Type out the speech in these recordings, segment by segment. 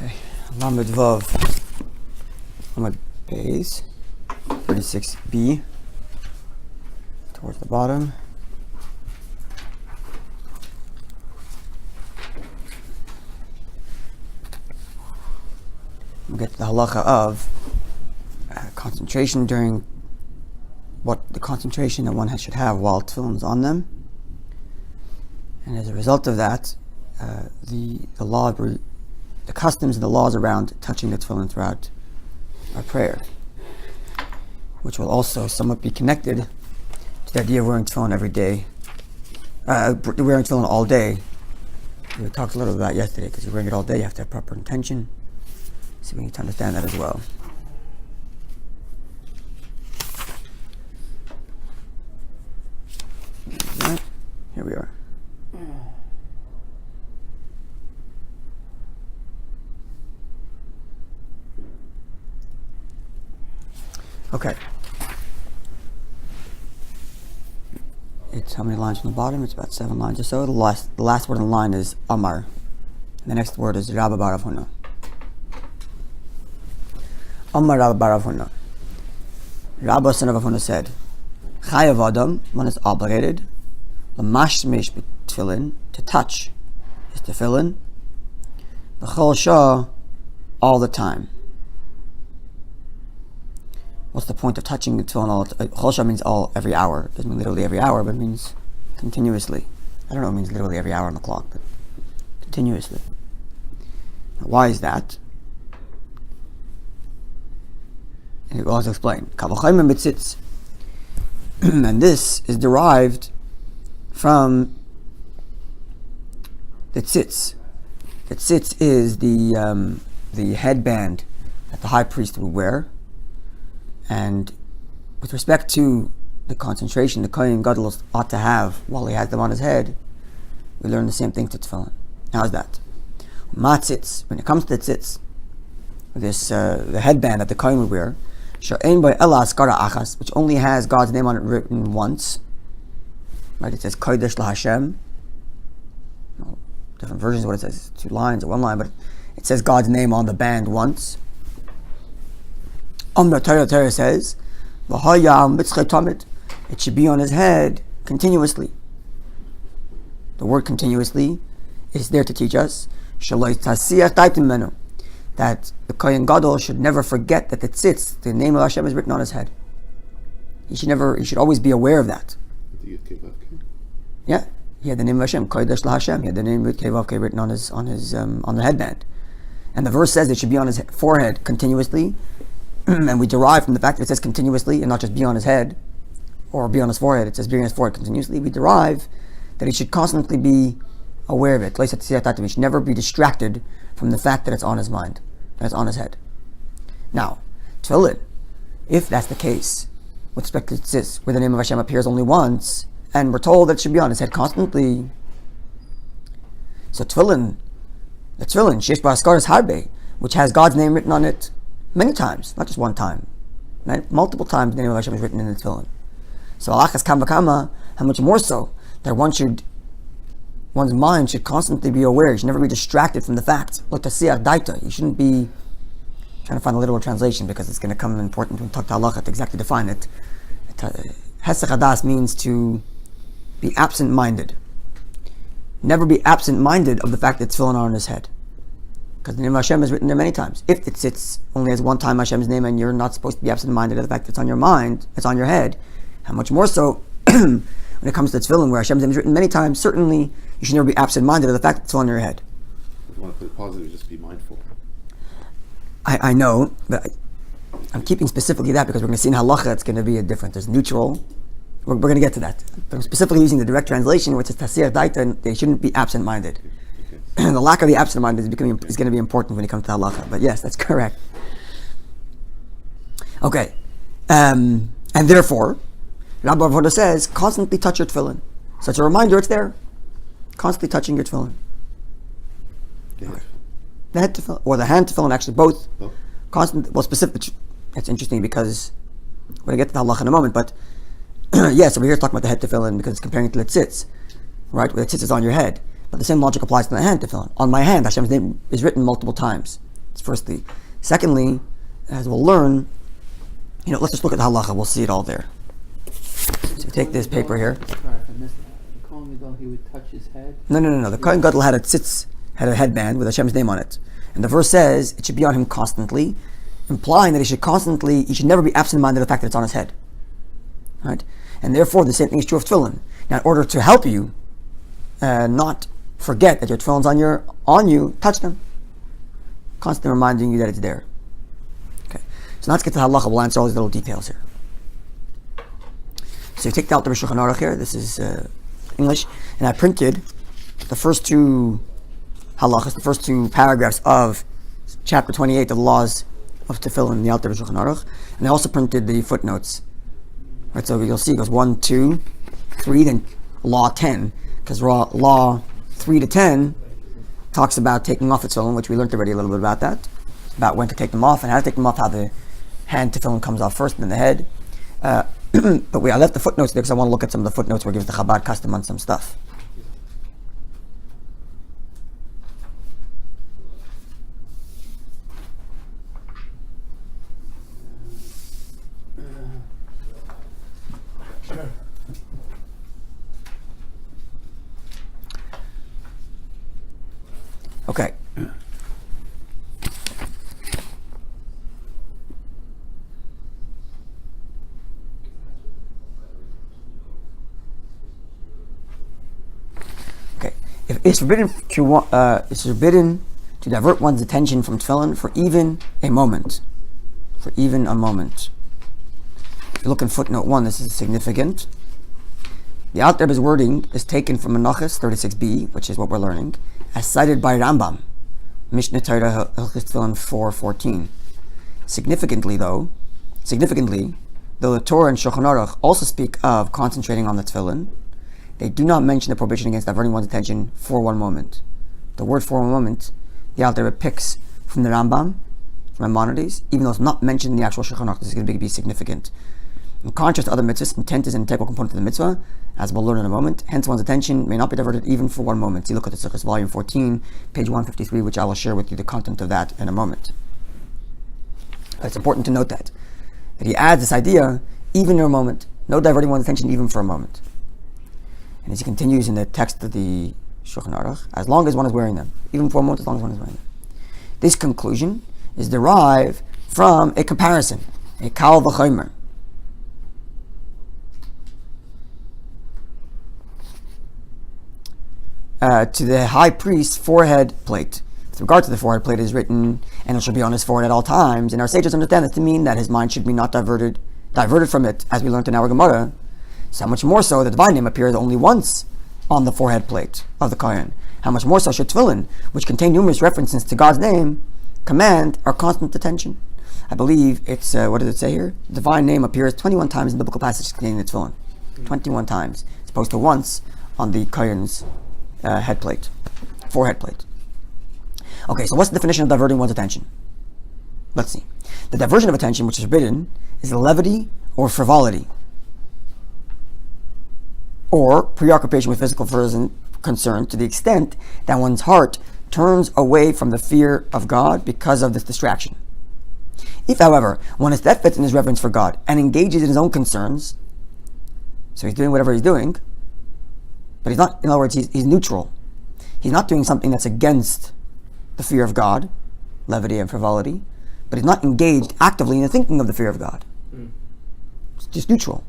Okay, Lamed Vav, Lamed Beis, 36b, towards the bottom. We'll get to the halacha of concentration during what the concentration that one should have while tefillin is on them. And as a result of that, the customs and the laws around touching the tefillin throughout our prayer, which will also somewhat be connected to the idea of wearing tefillin every day, wearing tefillin all day. We talked a little about that yesterday, because you're wearing it all day, you have to have proper intention. So we need to understand that as well. Right. Here we are. Okay. It's how many lines from the bottom? It's about 7 lines or so. The last word in the line is Amar. And the next word is Rabbi Barav Huna. Amar Rabbi Barav Huna. Rabbi son of Huna said, Chayav Adam, one is obligated, L'mashmish b'tefillin, to touch his tefillin, B'chol shah, all the time. What's the point of touching the tefillin all the time? Chol shah means every hour. It doesn't mean literally every hour, but it means continuously. I don't know, it means literally every hour on the clock, but continuously. Now, why is that? And it will also explain. And this is derived from the tzitz. The tzitz is the headband that the high priest would wear. And with respect to the concentration the Kohen Gadol ought to have while he has them on his head, we learn the same thing to tefillin. How's that? Matzitz, when it comes to the tzitz, this the headband that the Kohen would wear, which only has God's name on it written once. Right? It says Kodesh LaHashem. Different versions of what it says, 2 lines or 1 line, but it says God's name on the band once. Torah says, it should be on his head continuously. The word continuously is there to teach us that the Kohen Gadol should never forget that the tzitz, the name of Hashem, is written on his head. He should always be aware of that. Yeah, he had the name of Hashem, Kodesh LaHashem. He had the name of Kevavke written on the headband, and the verse says it should be on his forehead continuously. And we derive from the fact that it says continuously and not just be on his head or be on his forehead. It says be on his forehead continuously. We derive that he should constantly be aware of it. He should never be distracted from the fact that it's on his mind, that it's on his head. Now, tefillin, if that's the case, with respect to tzitz, where the name of Hashem appears only once, and we're told that it should be on his head constantly. So tefillin, the tefillin, sheyesh ba'askaras harbe, which has God's name written on it many times, not just one time. Right? Multiple times the name of Hashem is written in the tefillin. So alachas kam v'kama, how much more so that one's mind should constantly be aware. You should never be distracted from the fact. You shouldn't be trying to find a literal translation, because it's going to come important when we talk to halacha to exactly define it. Hesach hadas means to be absent-minded. Never be absent-minded of the fact that it's tefillin on his head. Because the name of Hashem is written there many times. If it sits only as one time Hashem's name and you're not supposed to be absent-minded of the fact that it's on your mind, it's on your head, how much more so when it comes to tefillin, where Hashem's name is written many times, certainly you should never be absent-minded of the fact that it's on your head. If you want to put it positive, just be mindful. I know, but I'm keeping specifically that because we're going to see in halacha it's going to be a different. There's neutral. We're going to get to that. But I'm specifically using the direct translation, which is tasir daita, and they shouldn't be absent-minded. Okay. The lack of the absent-minded is going to be important when it comes to halacha. But yes, that's correct. Okay. And therefore, Rabbi Avoda says, constantly touch your tefillin. So it's a reminder, it's there. Constantly touching your tefillin. Okay. The head tefillin, or the hand tefillin, actually both. Oh. Constant, well, specific. That's interesting because we're going to get to the halacha in a moment, but yes, over here it's talking about the head tefillin because it's comparing it to the tzitz, right? Where the tzitz is on your head. But the same logic applies to the hand tefillin. On my hand, Hashem's name is written multiple times. That's firstly. Secondly, as we'll learn, let's just look at the halacha. We'll see it all there. So take this paper here. Sorry if I missed that. The Kohen Gadol, he would touch his head? No. The Kohen Gadol had a headband with Hashem's name on it. And the verse says it should be on him constantly, implying that he should never be absent-minded of the fact that it's on his head. Right? And therefore, the same thing is true of tefillin. Now, in order to help you not forget that your tefillin's on you, touch them. Constantly reminding you that it's there. Okay. So now let's get to halacha. We'll answer all these little details here. So you take out the Shulchan Aruch here. This is English. And I printed the first two halachas, the first two paragraphs of chapter 28 of the laws of tefillin in the Alter Shulchan Aruch. And I also printed the footnotes. Right, so you'll see it goes 1, 2, 3, then law 10. Because law 3 to 10 talks about taking off the tefillin, which we learned already a little bit about that. About when to take them off and how to take them off, how the hand tefillin comes off first and then the head. But I left the footnotes there because I want to look at some of the footnotes where it gives the Chabad custom on some stuff. Okay. It's forbidden to divert one's attention from tefillin for even a moment. For even a moment. If you look in footnote 1, this is significant. The Alter Rebbe's wording is taken from Menachot 36b, which is what we're learning, as cited by Rambam, Mishnah Torah Hilchos Tefillin 4:14. Significantly, though the Torah and Shulchan Aruch also speak of concentrating on the tefillin, they do not mention the prohibition against diverting one's attention for one moment. The word for one moment, the Alter Rebbe picks from the Rambam, from Maimonides, even though it's not mentioned in the actual Shulchan Aruch. This is going to be significant. In contrast to other mitzvahs, intent is an integral component of the mitzvah, as we'll learn in a moment. Hence, one's attention may not be diverted even for one moment. See, look at the Sichos, volume 14, page 153, which I will share with you the content of that in a moment. It's important to note that he adds this idea, even in a moment, no diverting one's attention even for a moment. And as he continues in the text of the Shulchan Aruch, as long as one is wearing them, even for a moment, as long as one is wearing them. This conclusion is derived from a comparison, a kal v'chomer. To the high priest's forehead plate. With regard to the forehead plate, it is written, and it shall be on his forehead at all times. And our sages understand this to mean that his mind should be not diverted from it, as we learned in our Gemara. So much more so, the divine name appears only once on the forehead plate of the Kohen. How much more so should tefillin, which contain numerous references to God's name, command our constant attention. I believe it's, what does it say here? The divine name appears 21 times in biblical passages containing the tefillin. 21 times, as opposed to once on the Kohen's forehead plate. Okay, so what's the definition of diverting one's attention? Let's see. The diversion of attention, which is forbidden, is levity or frivolity, or preoccupation with physical concern to the extent that one's heart turns away from the fear of God because of this distraction. If, however, one is steadfast in his reverence for God and engages in his own concerns, so he's doing whatever he's doing, but he's not, in other words, he's neutral. He's not doing something that's against the fear of God, levity and frivolity, but he's not engaged actively in the thinking of the fear of God. It's just neutral.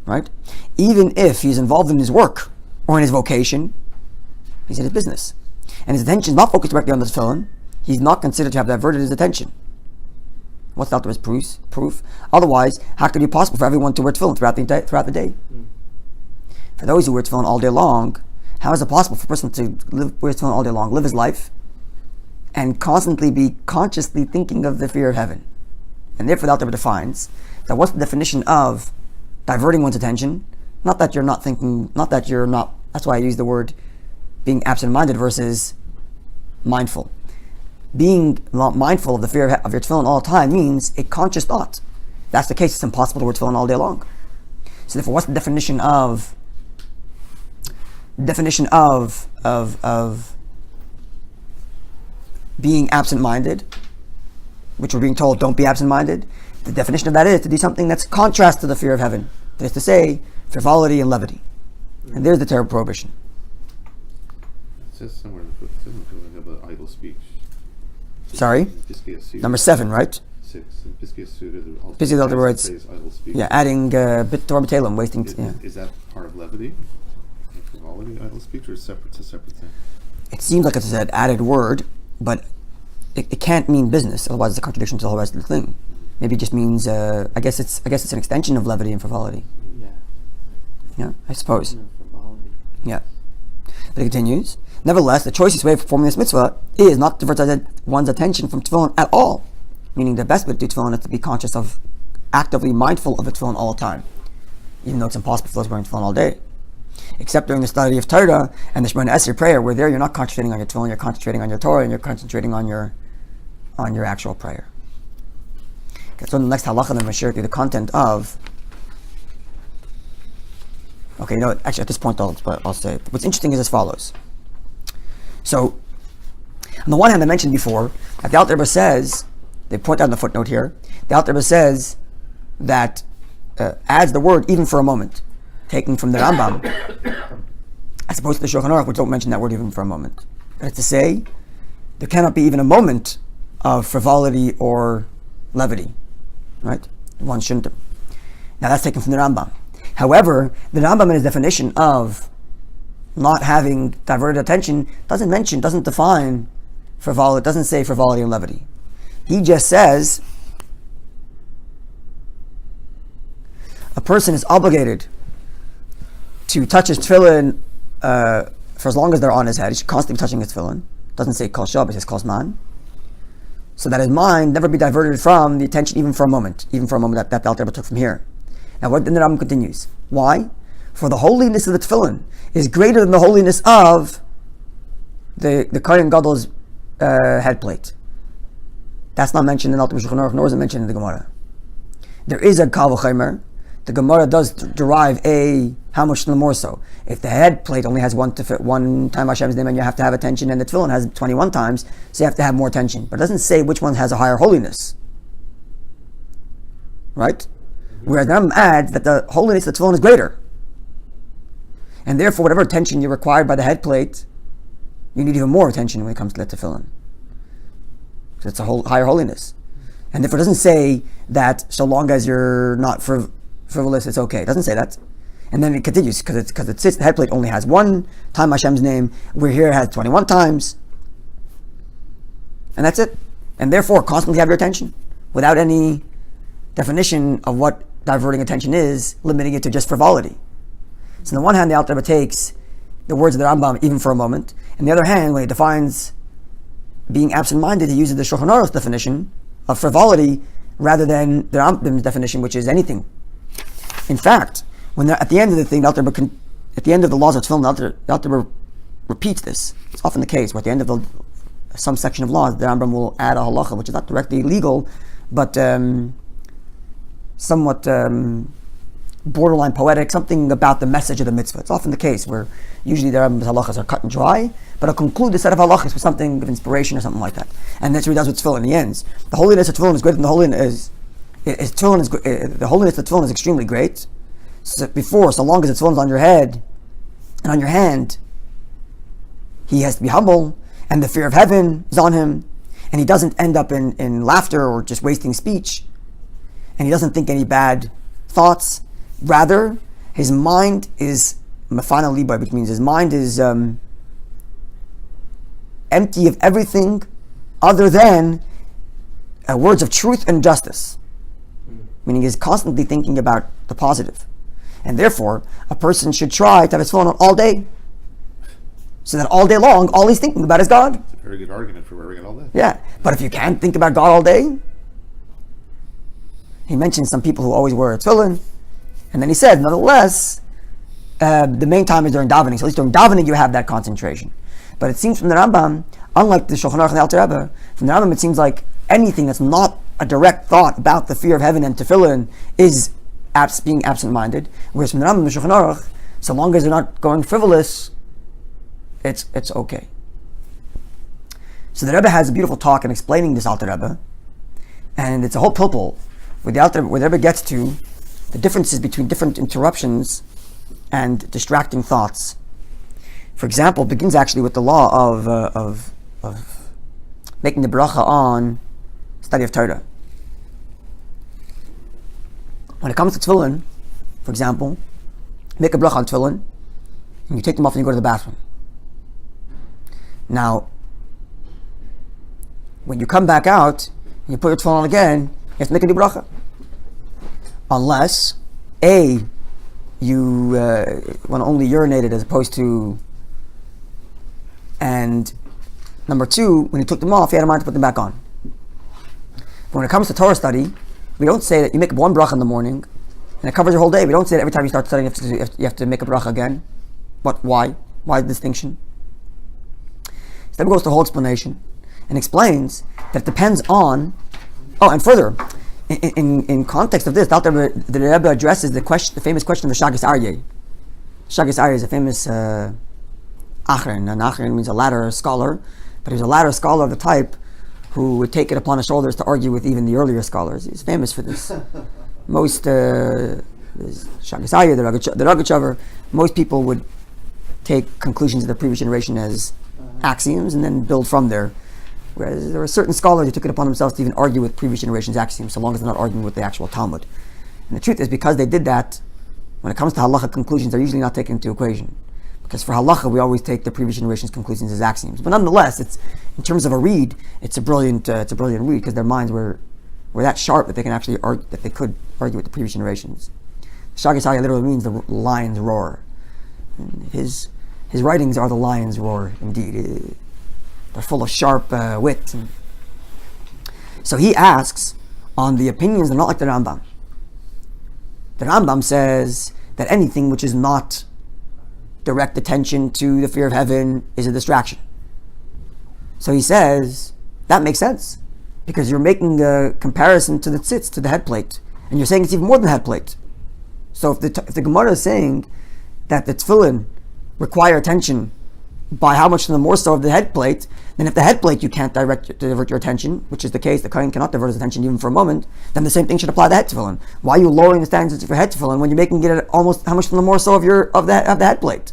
Right? Even if he's involved in his work or in his vocation, he's in his business, and his attention is not focused directly on the tefillin, he's not considered to have diverted his attention. What's the Alter Rebbe's proof? Otherwise, how could it be possible for everyone to wear tefillin throughout the day? For those who wear tefillin all day long, how is it possible for a person to wear tefillin all day long, live his life, and constantly be consciously thinking of the fear of heaven? And therefore, the Alter Rebbe defines that what's the definition of diverting one's attention? Not that you're not thinking, that's why I use the word being absent-minded versus mindful. Being mindful of the fear of your tefillin all the time means a conscious thought. If that's the case, it's impossible to wear tefillin all day long. So therefore, what's the definition of being absent-minded, which we're being told don't be absent-minded, the definition of that is to do something that's contrast to the fear of heaven. That is to say, frivolity and levity. And there's the terrible prohibition. It says somewhere in the book, it says about idle speech. Sorry? Number 7, right? 6. In Piskei Suda, the other words. Idle speech. Yeah, adding bit Torah B'Telem, wasting. Is that part of levity? Frivolity, idle speech, or is it's a separate thing? It seems like it's an added word, but it can't mean business. Otherwise, it's a contradiction to the whole rest of the thing. Maybe it just means. I guess it's an extension of levity and frivolity. Yeah. Yeah, I suppose. Frivolity. Yeah. But it continues. Nevertheless, the choicest way of performing this mitzvah is not to divert one's attention from tefillin at all. Meaning the best way to do tefillin is to be conscious of, actively mindful of the tefillin all the time. Even though it's impossible for those wearing tefillin all day. Except during the study of Torah and the Shemona Esrei prayer, where there you're not concentrating on your tefillin, you're concentrating on your Torah, and you're concentrating on your actual prayer. Okay, so the next halacha that I'm going to share with you the content of. Okay, actually at this point I'll say what's interesting is as follows. So, on the one hand, I mentioned before that the Alter Rebbe says, they point out in the footnote here, the Alter Rebbe says that adds the word even for a moment, taken from the Rambam, as opposed to the Shulchan Aruch, which don't mention that word even for a moment. That is to say, there cannot be even a moment of frivolity or levity, right? One shouldn't. Now that's taken from the Rambam. However, the Rambam in his definition of not having diverted attention doesn't define frivolity, doesn't say frivolity and levity. He just says a person is obligated to touch his tefillin for as long as they're on his head. He should constantly be touching his tefillin. Doesn't say kol shab, it says kol zman. So that his mind never be diverted from the attention even for a moment that the Alter Rebbe took from here. Now what then the Rambam continues. Why? For the holiness of the tefillin is greater than the holiness of the Kohen Gadol's head plate. That's not mentioned in Alter Shulchan Aruch, nor is it mentioned in the Gemara. There is a kal v'chomer. The Gemara does derive a how much the more so. If the head plate only has one time Hashem's name and you have to have attention, and the tefillin has 21 times, so you have to have more attention. But it doesn't say which one has a higher holiness. Right? Whereas the Rambam adds that the holiness of the tefillin is greater. And therefore, whatever attention you're required by the head plate, you need even more attention when it comes to the tefillin. So it's a higher holiness. And therefore, it doesn't say that so long as you're not frivolous, it's okay. It doesn't say that. And then it continues, because it sits, the head plate only has one time Hashem's name, where here it has 21 times. And that's it. And therefore, constantly have your attention, without any definition of what diverting attention is, limiting it to just frivolity. So on the one hand, the Alter Rebbe takes the words of the Rambam even for a moment. On the other hand, when he defines being absent-minded, he uses the Shulchan Aruch definition of frivolity rather than the Rambam's definition, which is anything. In fact, when at the end of the thing, at the end of the laws of tefillin, the Alter Rebbe repeats this. It's often the case where at the end of some section of laws, the Rambam will add a halacha, which is not directly legal, but somewhat borderline poetic, something about the message of the mitzvah. It's often the case where usually the Rambam's halachas are cut and dry, but I'll conclude the set of halachas with something of inspiration or something like that. And that's what he does with tefillin. He ends. The holiness of tefillin is greater than the holiness. The holiness of tefillin is extremely great. So long as the tefillin is on your head and on your hand, he has to be humble, and the fear of heaven is on him, and he doesn't end up in laughter or just wasting speech, and he doesn't think any bad thoughts. Rather, his mind is mafana liba, which means his mind is empty of everything other than words of truth and justice. Meaning he's constantly thinking about the positive. And therefore, a person should try to have his phone on all day, so that all day long, all he's thinking about is God. It's a very good argument for wearing it all day. Yeah, but if you can't think about God all day, he mentions some people who always wear a tefillin, and then he said, nonetheless, the main time is during davening. So at least during davening you have that concentration. But it seems from the Rambam, unlike the Shulchan Aruch and the Alter Rebbe, from the Rambam it seems like anything that's not a direct thought about the fear of heaven and tefillin is being absent-minded. Whereas from the Rambam and the Shulchan Aruch, so long as they're not going frivolous, it's okay. So the Rebbe has a beautiful talk in explaining this Alter Rebbe, and it's a whole pilpul where the Rebbe gets to the differences between different interruptions and distracting thoughts. For example, it begins actually with the law of making the bracha on study of Torah. When it comes to tefillin, for example, make a bracha on tefillin, and you take them off and you go to the bathroom. Now, when you come back out and you put your tefillin on again, you have to make a new bracha. Unless, A, you want to only urinate it as opposed to, and number two, when you took them off, you had a mind to put them back on. But when it comes to Torah study, we don't say that you make one bracha in the morning and it covers your whole day. We don't say that every time you start studying you have to make a bracha again. But why? Why the distinction? So then goes to the whole explanation and explains that it depends on. Oh, and further, in context of this, the Rebbe addresses the famous question of the Shagis Aryeh. Shagis Aryeh is a famous Achron. An Achron means a latter scholar, but he was a latter scholar of the type who would take it upon his shoulders to argue with even the earlier scholars. He's famous for this. Most Shagis Aryeh, the Rogachover, most people would take conclusions of the previous generation as axioms and then build from there. Whereas there were certain scholars who took it upon themselves to even argue with previous generations' axioms, so long as they're not arguing with the actual Talmud. And the truth is, because they did that, when it comes to halacha conclusions, they're usually not taken into equation. Because for halacha, we always take the previous generation's conclusions as axioms. But nonetheless, it's in terms of a read, it's a brilliant read, because their minds were that sharp that they can actually that they could argue with the previous generations. Shagis Aryeh literally means the lion's roar. And his writings are the lion's roar, indeed. They're full of sharp wit. So he asks on the opinions that are not like the Rambam. The Rambam says that anything which is not direct attention to the fear of heaven is a distraction. So he says that makes sense, because you're making a comparison to the tzitz, to the head plate, and you're saying it's even more than the head plate. So if the Gemara is saying that the tefillin require attention by how much the more so of the head plate, then if the head plate you can't divert your attention, which is the case, the kohen cannot divert his attention even for a moment, then the same thing should apply to the head tefillin. Why are you lowering the standards for head tefillin when you're making it almost how much the more so of the head plate?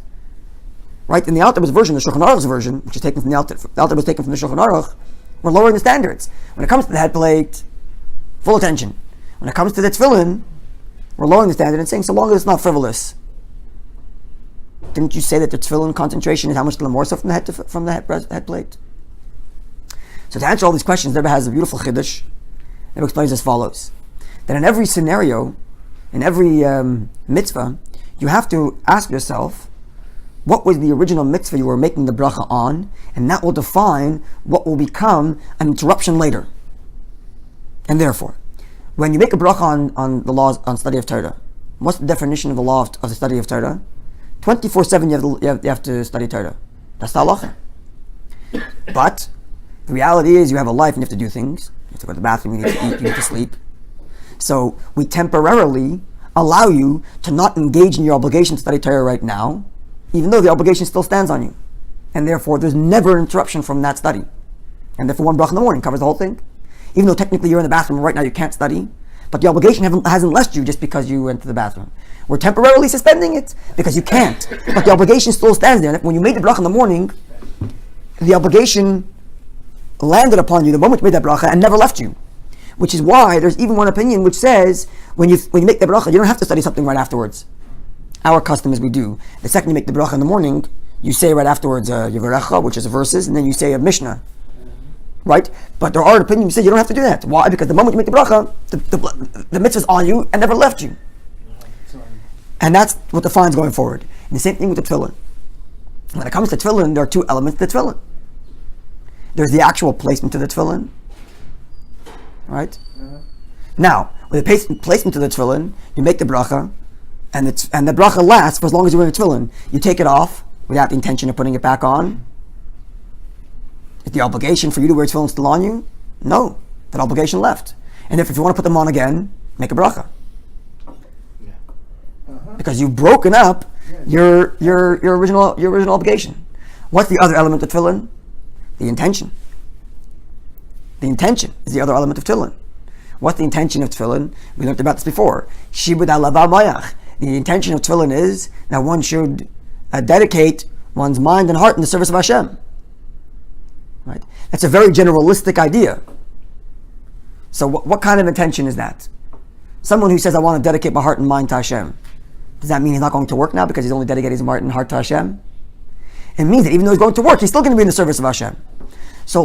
Right? In the Alter Rebbe's version, the Shulchan Aruch's version, which is taken from the Alter Rebbe was taken from the Shulchan Aruch, we're lowering the standards. When it comes to the head plate, full attention. When it comes to the tefillin, we're lowering the standard and saying so long as it's not frivolous. Didn't you say that the tefillin concentration is how much the more so from the head plate? So to answer all these questions, the Rebbe has a beautiful chiddush. The Rebbe explains as follows: that in every scenario, in every mitzvah, you have to ask yourself, what was the original mitzvah you were making the bracha on, and that will define what will become an interruption later. And therefore, when you make a bracha on the laws on study of Torah, what's the definition of the law of the study of Torah? 24/7 you have to study Torah. That's the halacha. But the reality is you have a life and you have to do things. You have to go to the bathroom, you need to eat, you need to sleep. So we temporarily allow you to not engage in your obligation to study Torah right now, even though the obligation still stands on you. And therefore there's never an interruption from that study. And therefore one bracha in the morning covers the whole thing. Even though technically you're in the bathroom right now, you can't study, but the obligation hasn't left you just because you went to the bathroom. We're temporarily suspending it because you can't, but the obligation still stands there. And when you made the bracha in the morning, the obligation landed upon you the moment you made that bracha and never left you. Which is why there's even one opinion which says when you make the bracha, you don't have to study something right afterwards. Our custom is we do. The second you make the bracha in the morning, you say right afterwards Yevarecha, which is a verses, and then you say a Mishnah. Right? But there are opinions who say you don't have to do that. Why? Because the moment you make the bracha, the mitzvah's on you and never left you. And that's what defines going forward. And the same thing with the tefillin. When it comes to tefillin, there are two elements to the tefillin. There's the actual placement of the tefillin. Right? Now, with the placement of the tefillin, you make the bracha, and the bracha lasts for as long as you're wearing the tefillin. You take it off without the intention of putting it back on. Is the obligation for you to wear tefillin still on you? No. That obligation left. And if you want to put them on again, make a bracha. Because you've broken up your original obligation. What's the other element of tefillin? The intention. The intention is the other element of tefillin. What's the intention of tefillin? We learned about this before. Shibud alava mayach. The intention of tefillin is that one should dedicate one's mind and heart in the service of Hashem. Right? That's a very generalistic idea. So what kind of intention is that? Someone who says, I want to dedicate my heart and mind to Hashem. Does that mean he's not going to work now because he's only dedicating his heart and heart to Hashem? It means that even though he's going to work, he's still going to be in the service of Hashem. So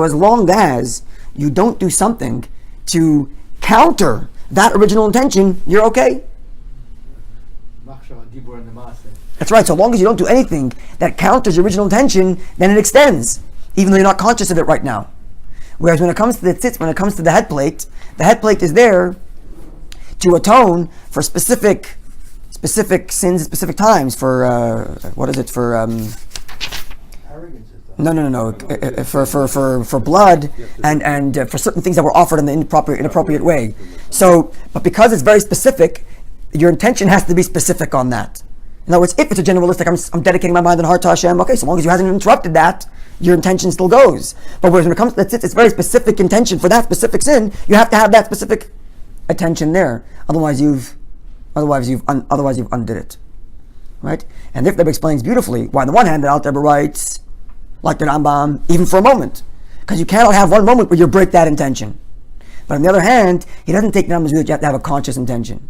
as long as you don't do something to counter that original intention, you're okay. That's right. So long as you don't do anything that counters your original intention, then it extends, even though you're not conscious of it right now. Whereas when it comes to the tzitz, when it comes to the head plate is there to atone for specific sins at specific times. For for blood and for certain things that were offered in the inappropriate way. So, but because it's very specific, your intention has to be specific on that. In other words, if it's a generalistic, I'm dedicating my mind and heart to Hashem, okay, so long as you haven't interrupted that, your intention still goes. But whereas when it comes to the tzitz, it's very specific intention for that specific sin, you have to have that specific attention there. Otherwise you've undid it. Right? And the Rebbe explains beautifully why on the one hand the Alter Rebbe writes, like the Rambam, even for a moment. Because you cannot have one moment where you break that intention. But on the other hand, he doesn't take the Rambam's view that you have to have a conscious intention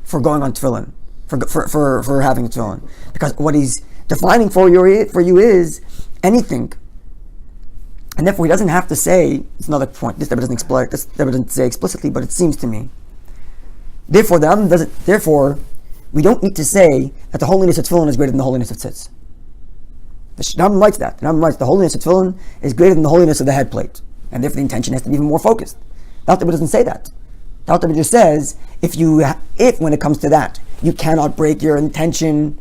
for going on tefillin, for having a tefillin. Because what he's defining for you is anything. And therefore he doesn't have to say, it's another point, this Rebbe doesn't say explicitly, but it seems to me. Therefore we don't need to say that the holiness of tefillin is greater than the holiness of tzitz. The Rambam writes that. The Rambam writes the holiness of tefillin is greater than the holiness of the head plate. And therefore the intention has to be even more focused. The Alter Rebbe doesn't say that. The Alter Rebbe just says, if when it comes to that, you cannot break your intention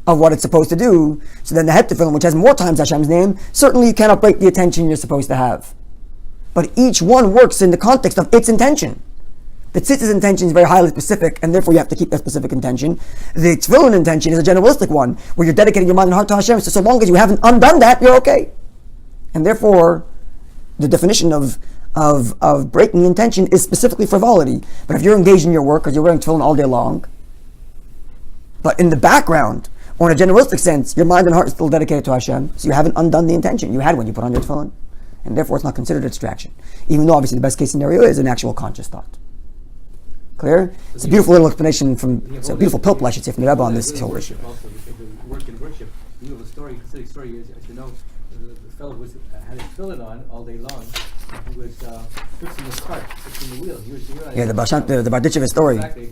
of what it's supposed to do, so then the head tefillin, which has more times Hashem's name, certainly you cannot break the intention you're supposed to have. But each one works in the context of its intention. The tzitz's intention is very highly specific, and therefore you have to keep that specific intention. The tefillin intention is a generalistic one, where you're dedicating your mind and heart to Hashem, so long as you haven't undone that, you're okay. And therefore, the definition of breaking intention is specifically frivolity. But if you're engaged in your work, because you're wearing tefillin all day long, but in the background, or in a generalistic sense, your mind and heart is still dedicated to Hashem, so you haven't undone the intention you had when you put on your tefillin. And therefore it's not considered a distraction. Even though obviously the best case scenario is an actual conscious thought. Clear? It's a beautiful little explanation it's a beautiful pilpul, I should say, from the Rebbe on this whole issue. Also, work in worship, you have a story, pathetic story, as you know, the fellow had his tefillin on all day long. He was fixing his cart, fixing the wheel. The Barditchev story. Exactly.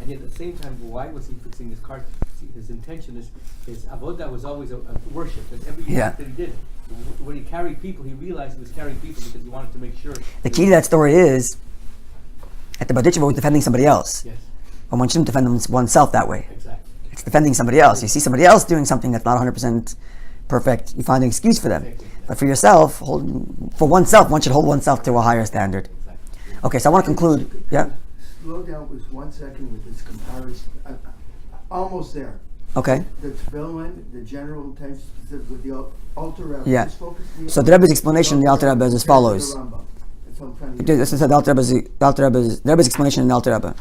And yet at the same time, why was he fixing his cart? His intention is, his avodah was always a worship. And every that he did, when he carried people, he realized he was carrying people because he wanted to make sure. The key to that story is, at the Barditchev was defending somebody else. Yes. But one shouldn't defend oneself that way. Exactly. It's defending somebody else. You see somebody else doing something that's not 100% perfect, you find an excuse for them. Exactly. But for yourself, for oneself, one should hold oneself to a higher standard. Exactly. Okay, so I want to conclude. Yeah? Slow down just 1 second with this comparison. Almost there. Okay. The tefillin, the general intention specific with the Alter Rebbe. Yeah. So the Rebbe's explanation in the Alter Rebbe is as follows. This is the Rebbe's explanation in the Alter Rebbe.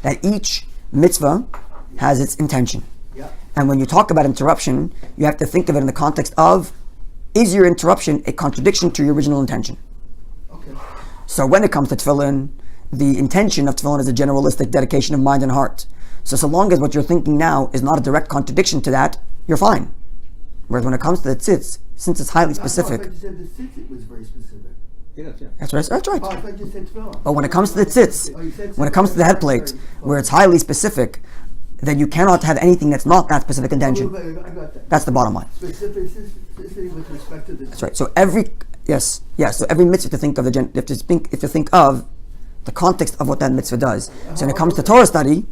That each mitzvah has its intention. Yeah. And when you talk about interruption, you have to think of it in the context of, is your interruption a contradiction to your original intention? Okay. So when it comes to tefillin, the intention of tefillin is a generalistic dedication of mind and heart. So long as what you're thinking now is not a direct contradiction to that, you're fine. Whereas when it comes to the tzitz, since it's highly specific... I thought you said the tzitz was very specific. Yeah. That's right. Oh, I thought you said tefillin. But when it comes to the tzitz, when it comes to the head plate, where it's highly specific, then you cannot have anything that's not that specific intention. I got that. That's the bottom line. Specificity with respect to the... That's right. So every mitzvah to think of you have to think of the context of what that mitzvah does. So when it comes to Torah study,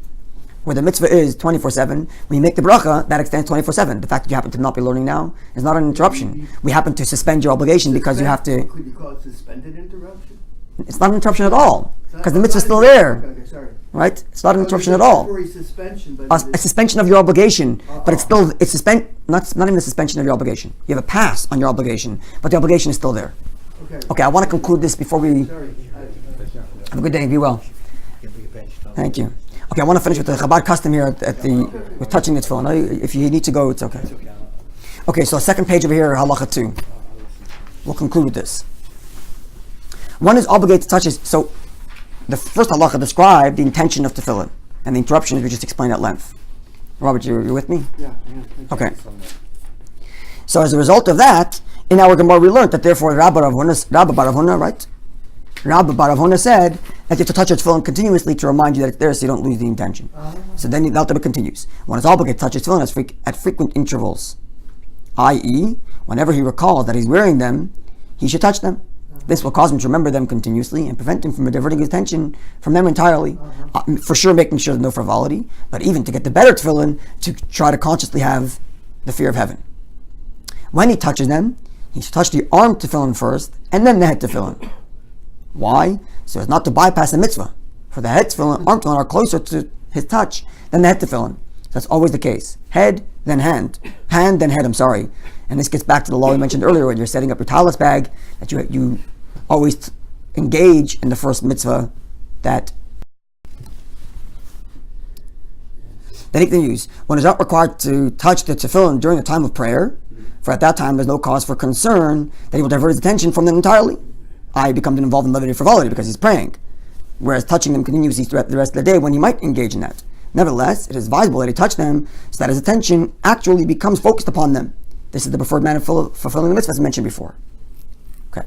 where the mitzvah is 24/7, when you make the bracha, that extends 24/7. The fact that you happen to not be learning now is not an interruption. We happen to suspend your obligation because you have to... Could you call it suspended interruption? It's not an interruption at all, because the mitzvah is still there. Okay, sorry. Right? It's not an interruption at all. A suspension of your obligation, but it's still not even a suspension of your obligation. You have a pass on your obligation, but the obligation is still there. Okay, I want to conclude this before we... Sorry. Have a good day. Be well. Thank you. Okay, I want to finish with the Chabad custom here with touching the tefillin. If you need to go, it's okay. Okay, so second page over here, halacha 2. We'll conclude with this. One is obligated to touch his... So, the first halacha described the intention of tefillin and the interruptions we just explained at length. Robert, you're with me? Yeah. Okay. So as a result of that, in our Gemara we learned that therefore Rabbi Bar Avuna, right? Rabbi Bar Avuna said that you have to touch your tefillin continuously to remind you that it's there so you don't lose the intention. So then the Alter continues. One is obligated to touch his tefillin at frequent intervals. I.e., whenever he recalls that he's wearing them, he should touch them. This will cause him to remember them continuously and prevent him from diverting his attention from them entirely. For sure, making sure there's no frivolity, but even to get the better tefillin, to try to consciously have the fear of heaven. When he touches them, he should touch the arm tefillin first, and then the head tefillin. Why? So as not to bypass the mitzvah. For the head tefillin, arm tefillin are closer to his touch than the head tefillin. That's always the case. Head, then hand. Hand, then head, I'm sorry. And this gets back to the law we mentioned earlier when you're setting up your talis bag, that you always engage in the first mitzvah that he can use. One is not required to touch the tefillin during the time of prayer, for at that time there's no cause for concern that he will divert his attention from them entirely. I become involved in levity or frivolity because he's praying, whereas touching them continuously throughout the rest of the day when he might engage in that. Nevertheless, it is advisable that he touch them so that his attention actually becomes focused upon them. This is the preferred manner of fulfilling the mitzvah as mentioned before. Okay.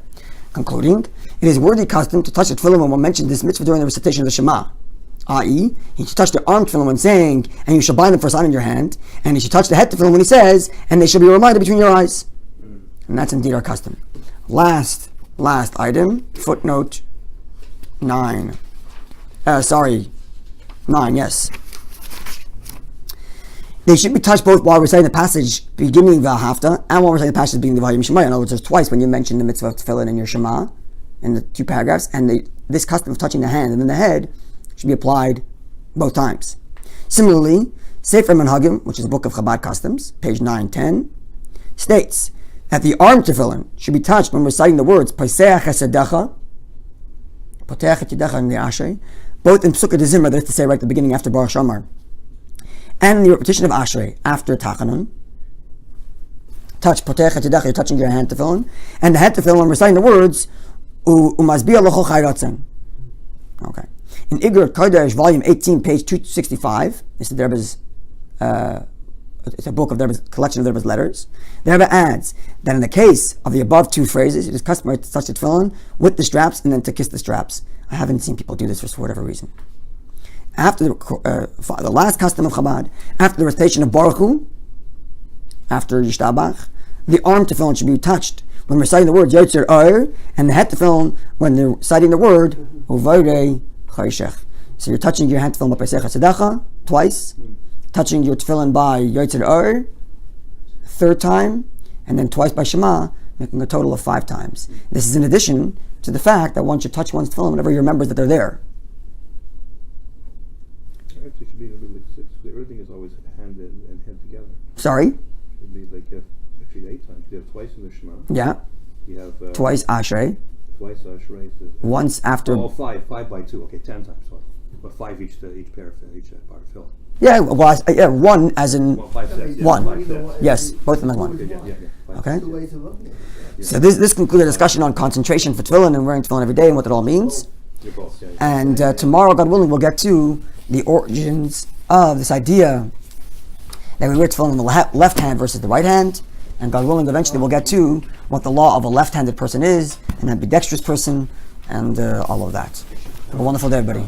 Concluding, it is worthy custom to touch the tefillin when one mentions this mitzvah during the recitation of the Shema. I.e., he should touch the arm tefillin when saying, and you shall bind them for a sign in your hand, and he should touch the head tefillin when he says, and they shall be a reminder between your eyes. And that's indeed our custom. Last item, footnote 9. 9, yes. They should be touched both while reciting the passage beginning V'ahavta and while reciting the passage beginning the V'ayim Shema. In other words, there's twice when you mention the mitzvah of tefillin in your Shema, in the 2 paragraphs, and this custom of touching the hand and then the head should be applied both times. Similarly, Sefer Menachot, which is a book of Chabad customs, page 910, states that the arm tefillin should be touched when reciting the words Poseach Esedecha, Potech et Yedecha in the Ashrei, both in Psukkah de Zimra, that is to say right at the beginning after Baruch Shamar, and in the repetition of Ashrei after Tachanun. Touch Potech et Yedecha, you're touching your hand tefillin, and the head tefillin when reciting the words Umazbiya Locho Chai Ratzon. Okay. In Igor Kodesh, volume 18, page 265, this is the Rebbe's, it's a book of the Rebbe's, collection of the Rebbe's letters. The Rebbe adds that in the case of the above 2 phrases, it is customary to touch the tefillin with the straps and then to kiss the straps. I haven't seen people do this for whatever reason. After the last custom of Chabad, after the recitation of Baruch Hu, after Yishtabach, the arm tefillin should be touched when reciting the word Yotzer Or, and the head tefillin when they're reciting the word Uvarei Chayshech. So you're touching your hand tefillin by Pesach HaTzedacha twice, touching your tefillin by Yotzer Or 3rd time, and then twice by Shema, making a total of 5 times. This is in addition to the fact that one should touch one's tefillin whenever he remembers that they're there. Actually, it should be a little like 6. Everything is always hand and head together. Sorry? It should be like actually 8 times. You have twice in the Shema. Yeah. You have Twice Ashrei. Twice Ashrei. Once after. Oh, 5 by 2. Okay, 10 times. Sorry. But 5 each pair of part of fill. Yeah, well, one as in 5 sets. Yeah, 1. 5 sets. Yes, both of them as 1. Yeah. Okay. The way to look at it. So this concludes a discussion on concentration for tefillin and wearing tefillin every day and what it all means. You're both, yeah. And tomorrow, God willing, we'll get to the origins of this idea that we wear tefillin in the left hand versus the right hand. And God willing, eventually we'll get to what the law of a left-handed person is, an ambidextrous person, and all of that. Have a wonderful day, everybody.